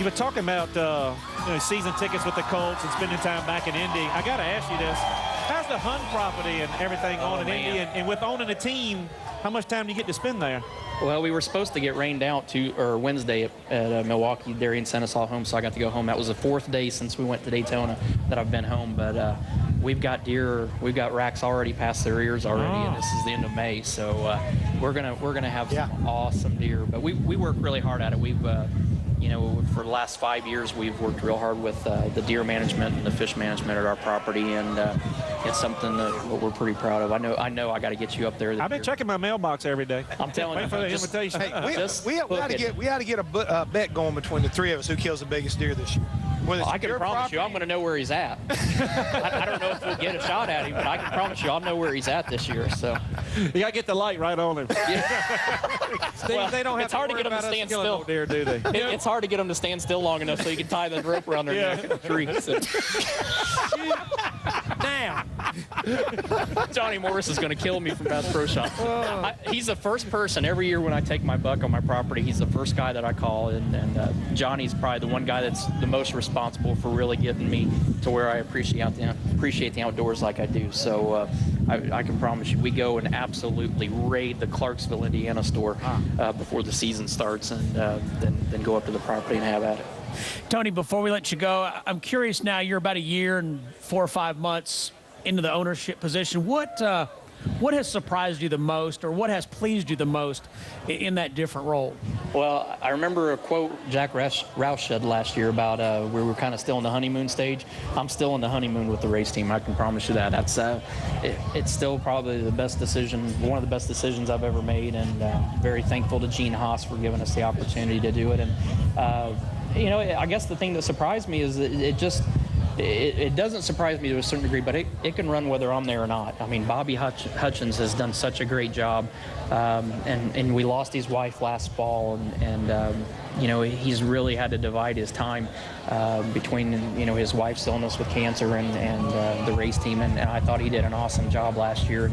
You were talking about season tickets with the Colts and spending time back in Indy. I got to ask you this. How's the Hun property and everything on in Indy? And with owning a team, how much time do you get to spend there? Well, we were supposed to get rained out Wednesday at Milwaukee. Darian sent us all home, so I got to go home. That was the 4th day since we went to Daytona that I've been home. But we've got racks already past their ears already, and this is the end of May. So we're gonna have some awesome deer. But we work really hard at it. We've for the last 5 years, we've worked real hard with the deer management and the fish management at our property, and it's something that we're pretty proud of. I know I got to get you up there. I've been checking my mailbox every day. I'm telling you. For the invitation. Hey, we ought to get a bet going between the three of us who kills the biggest deer this year. I can promise you I'm going to know where he's at. I don't know if we'll get a shot at him, but I can promise you I'll know where he's at this year. So you got to get the light right on him. Well, they don't have it's hard to get them to stand still. Deer, do they? It's hard to get them to stand still long enough so you can tie the rope around their neck in the tree. So. Now, Johnny Morris is going to kill me from Bass Pro Shop. He's the first person every year when I take my buck on my property. He's the first guy that I call, and Johnny's probably the one guy that's the most responsible for really getting me to where I appreciate the outdoors like I do. So I can promise you, we go and absolutely raid the Clarksville, Indiana store before the season starts, and then go up to the property and have at it. Tony, before we let you go, I'm curious now, you're about a year and 4 or 5 months into the ownership position. What has surprised you the most, or what has pleased you the most in that different role? Well, I remember a quote Jack Roush said last year about we were kind of still in the honeymoon stage. I'm still in the honeymoon with the race team. I can promise you that. That's it's still probably the best decision, one of the best decisions I've ever made, and very thankful to Gene Haas for giving us the opportunity to do it. And I guess the thing that surprised me is that it doesn't surprise me to a certain degree, but it can run whether I'm there or not. I mean, Bobby Hutchins has done such a great job, and we lost his wife last fall, and he's really had to divide his time between his wife's illness with cancer and the race team, and I thought he did an awesome job last year,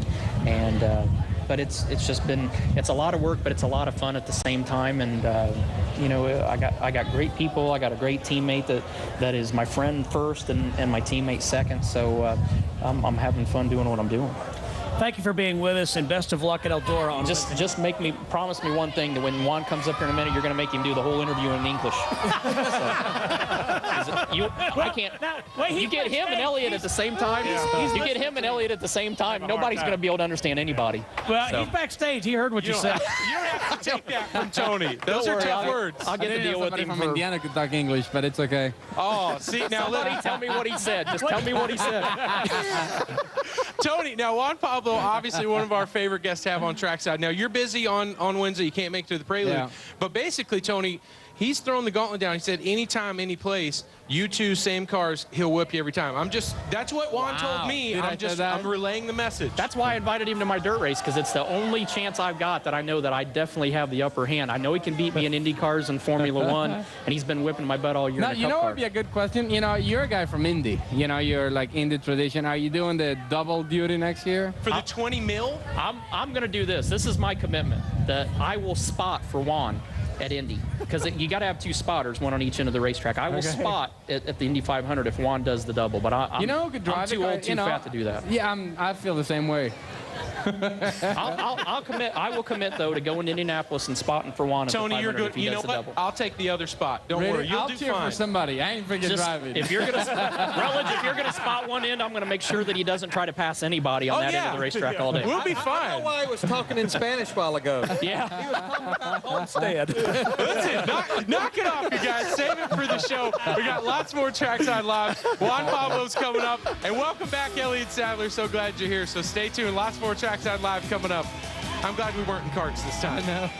but it's a lot of work, but it's a lot of fun at the same time. And I got great people. I got a great teammate that is my friend first and my teammate second. So I'm having fun doing what I'm doing. Thank you for being with us, and best of luck at Eldora. Just promise me one thing, that when Juan comes up here in a minute, you're going to make him do the whole interview in English. I can't. You get him and Elliot at the same time. You get him and Elliot at the same time. Nobody's going to be able to understand anybody. Well, he's backstage. He heard what you said. You don't have to take that from Tony. Those are tough words. I'll get to deal with him. From Indiana could talk English, but it's okay. Oh, see now. Somebody tell me what he said. Just tell me what he said. Tony, now Juan Pablo, obviously one of our favorite guests to have on Trackside. Now, you're busy on Wednesday. You can't make it to the Prelude. Yeah. But basically, Tony, he's thrown the gauntlet down. He said anytime, any place, you choose same cars, he'll whip you every time. That's what Juan told me. I'm relaying the message. That's why I invited him to my dirt race, because it's the only chance I've got that I know that I definitely have the upper hand. I know he can beat me in Indy cars and Formula One, and he's been whipping my butt all year. Now, what would be a good question? You're a guy from Indy. You're like Indy tradition. Are you doing the double duty next year? For the 20 mil? I'm going to do this. This is my commitment, that I will spot for Juan at Indy, because you got to have 2 spotters, one on each end of the racetrack. I will spot at the Indy 500 if Juan does the double, but I'm too old, too fat to do that. Yeah, I feel the same way. I'll commit. I will commit, though, to going to Indianapolis and spotting for Juan. Tony, you're good. You know what? Double. I'll take the other spot. Don't worry. You'll do cheer fine. for somebody. I ain't freaking driving. If you're gonna, Rutledge, if you're gonna spot one end, I'm gonna make sure that he doesn't try to pass anybody on that end of the racetrack all day. We'll be fine. I don't know why he was talking in Spanish a while ago. Yeah. He was talking about Homestead. Listen, knock it off, you guys. Save it for the show. We got lots more Trackside Live. Juan Pablo's coming up. And welcome back, Elliott Sadler. So glad you're here. So stay tuned. Lots more Trackside Live coming up. I'm glad we weren't in carts this time. I know.